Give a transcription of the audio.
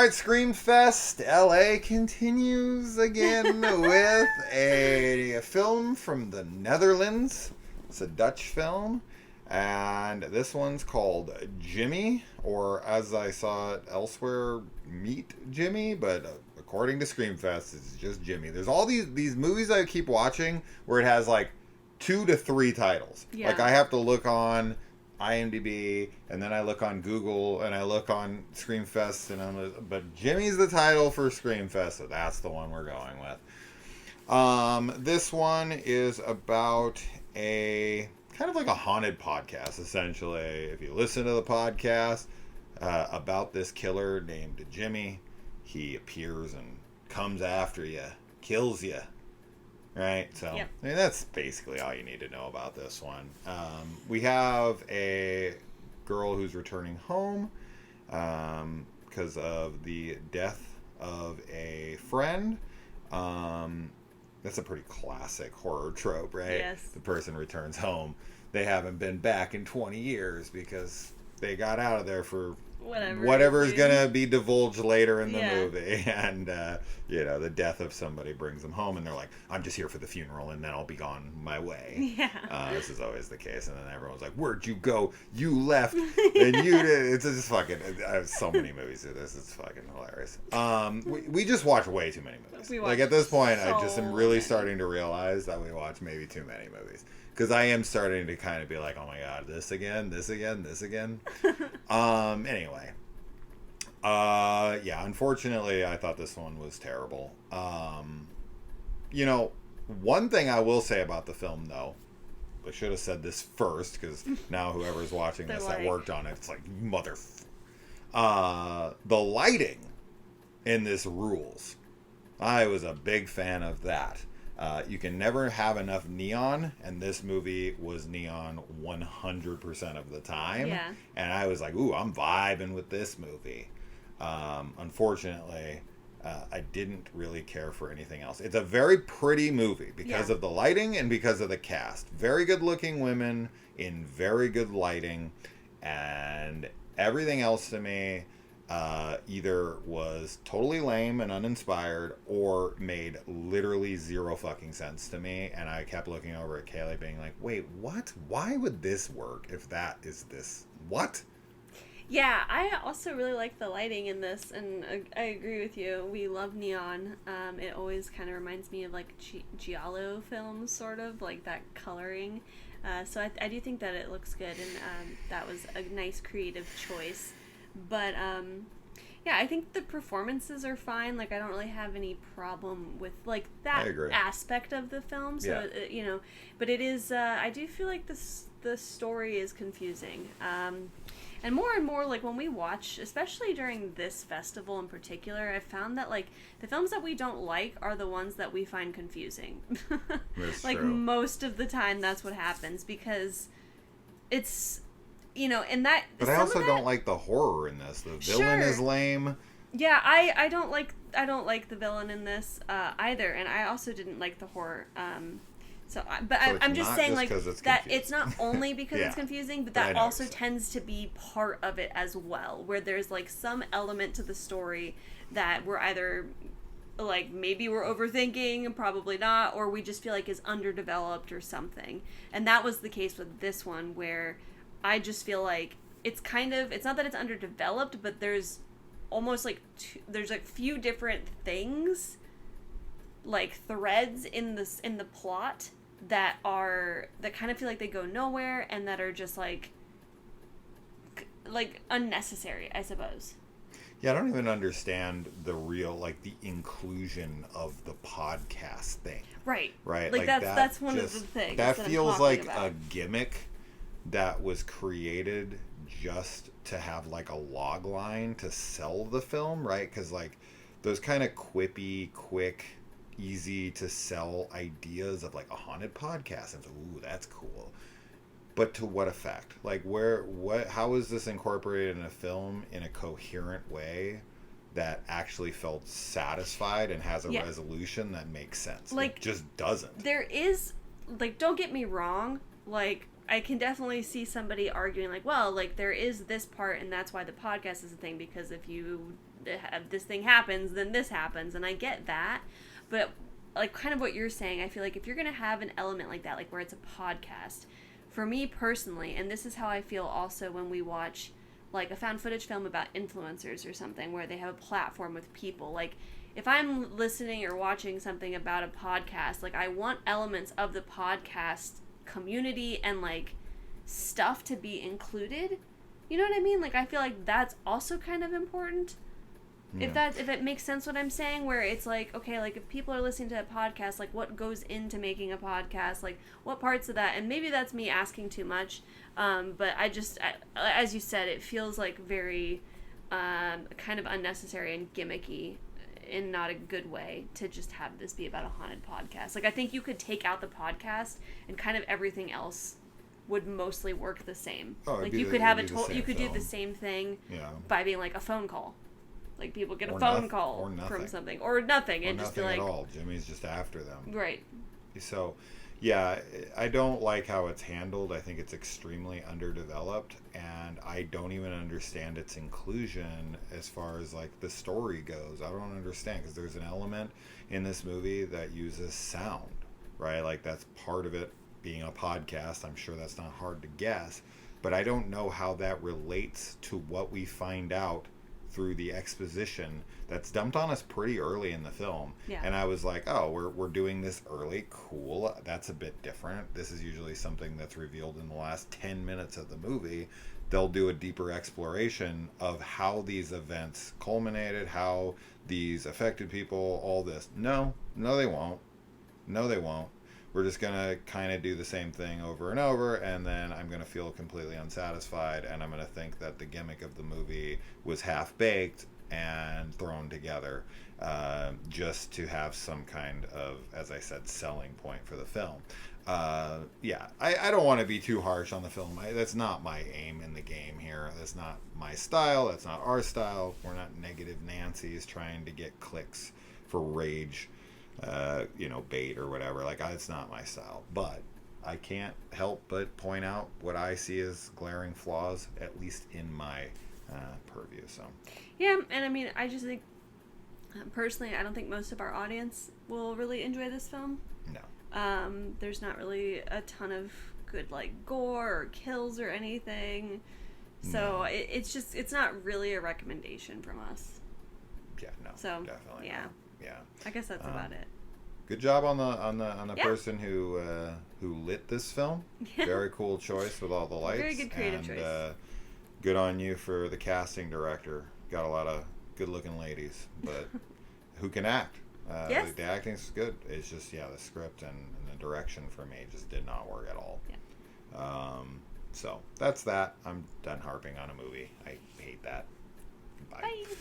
right, Scream Fest LA continues again with a film from the Netherlands. It's a Dutch film, and this one's called Jimmy, or as I saw it elsewhere, Meet Jimmy, but according to Scream Fest, it's just Jimmy. There's all these movies I keep watching where it has like 2 to 3 titles. Yeah. Like I have to look on IMDb, and then I look on Google, and I look on Screamfest, but Jimmy's the title for Screamfest, so that's the one we're going with. This one is about a kind of like a haunted podcast, essentially. If you listen to the podcast about this killer named Jimmy, he appears and comes after you, kills you. Right, so yep. I mean, that's basically all you need to know about this one. We have a girl who's returning home because of the death of a friend. That's a pretty classic horror trope, right? Yes. The person returns home. They haven't been back in 20 years because they got out of there for whatever's gonna be divulged later in the movie, and the death of somebody brings them home, and they're like, I'm just here for the funeral and then I'll be gone my way. This is always the case, and then everyone's like, where'd you go? You left. And you did. It's just fucking, I have so many movies do this, it's fucking hilarious. We just watch way too many movies. Like at this point, I just am really starting to realize that we watch maybe too many movies, because I am starting to kind of be like, oh my god, this again. Anyway. Unfortunately, I thought this one was terrible. One thing I will say about the film, though, I should have said this first, because now whoever's watching this that worked on it, it's like, the lighting in this rules. I was a big fan of that. You can never have enough neon, and this movie was neon 100% of the time. Yeah. And I was like, ooh, I'm vibing with this movie. Unfortunately, I didn't really care for anything else. It's a very pretty movie because of the lighting and because of the cast. Very good looking women in very good lighting, and everything else to me either was totally lame and uninspired or made literally zero fucking sense to me. And I kept looking over at Kaylee being like, wait, what? Why would this work if that is this? What? Yeah, I also really like the lighting in this, and I agree with you. We love neon. It always kind of reminds me of like giallo films, sort of, like that coloring. So I do think that it looks good, and that was a nice creative choice. But I think the performances are fine. Like, I don't really have any problem with like that aspect of the film. So but it is. I do feel like the story is confusing. And more, like, when we watch, especially during this festival in particular, I've found that, like, the films that we don't like are the ones that we find confusing. That's like, true. Most of the time that's what happens, because it's, and that... But I also don't like the horror in this. The villain is lame. Yeah, I don't like the villain in this either, and I also didn't like the horror. I'm just saying, like, that it's not only because it's confusing, but that also tends to be part of it as well, where there's, like, some element to the story that we're either, like, maybe we're overthinking, probably not, or we just feel like is underdeveloped or something. And that was the case with this one, where I just feel like it's not that it's underdeveloped, but there's almost, like, there's, like, few different things, like, threads in the plot that kind of feel like they go nowhere, and that are just like unnecessary, I suppose. Yeah, I don't even understand the real, like, the inclusion of the podcast thing. Right. Right. Like that's one of the things. That feels like a gimmick that was created just to have, like, a log line to sell the film, right? Because, like, those kind of quippy, quick, easy to sell ideas of, like, a haunted podcast, and so, ooh, that's cool. But to what effect? Like, how is this incorporated in a film in a coherent way that actually felt satisfied and has a resolution that makes sense? Like, it just doesn't. There is, like, don't get me wrong, like, I can definitely see somebody arguing, like, well, like, there is this part, and that's why the podcast is a thing, because if you this thing happens, then this happens, and I get that, but like kind of what you're saying, I feel like if you're gonna have an element like that, like where it's a podcast, for me personally, and this is how I feel also when we watch like a found footage film about influencers or something where they have a platform with people, like if I'm listening or watching something about a podcast, like I want elements of the podcast community and like stuff to be included. You know what I mean? Like I feel like that's also kind of important. Yeah. If it makes sense what I'm saying, where it's like, okay, like if people are listening to a podcast, like what goes into making a podcast, like what parts of that, and maybe that's me asking too much, but as you said, it feels like very kind of unnecessary and gimmicky in not a good way to just have this be about a haunted podcast. Like I think you could take out the podcast and kind of everything else would mostly work the same. Like you could have you could do the same thing by being like a phone call. Like people get a phone call from something or nothing, and just be like, at all. Jimmy's just after them. Right. So, yeah, I don't like how it's handled. I think it's extremely underdeveloped, and I don't even understand its inclusion as far as like the story goes. I don't understand, because there's an element in this movie that uses sound, right? Like that's part of it being a podcast. I'm sure that's not hard to guess, but I don't know how that relates to what we find out through the exposition that's dumped on us pretty early in the film. Yeah. And I was like, oh, we're doing this early. Cool. That's a bit different. This is usually something that's revealed in the last 10 minutes of the movie. They'll do a deeper exploration of how these events culminated, how these affected people, all this. No, they won't. No, they won't. We're just going to kind of do the same thing over and over, and then I'm going to feel completely unsatisfied, and I'm going to think that the gimmick of the movie was half-baked and thrown together just to have some kind of, as I said, selling point for the film. I don't want to be too harsh on the film. That's not my aim in the game here. That's not my style. That's not our style. We're not negative Nancy's trying to get clicks for rage. Bait or whatever. Like, it's not my style, but I can't help but point out what I see as glaring flaws, at least in my purview. So yeah, and I mean, I just think personally, I don't think most of our audience will really enjoy this film. No. There's not really a ton of good like gore or kills or anything, so no. It's not really a recommendation from us. Yeah, no. So definitely. Yeah. Not. Yeah. I guess that's about it. Good job on the person who lit this film. Yeah. Very cool choice with all the lights. Very good creative choice. Good on you for the casting director. Got a lot of good looking ladies, but who can act. Yes. The acting's good. It's just the script and the direction for me just did not work at all. Yeah. So that's that. I'm done harping on a movie. I hate that. Bye. Bye.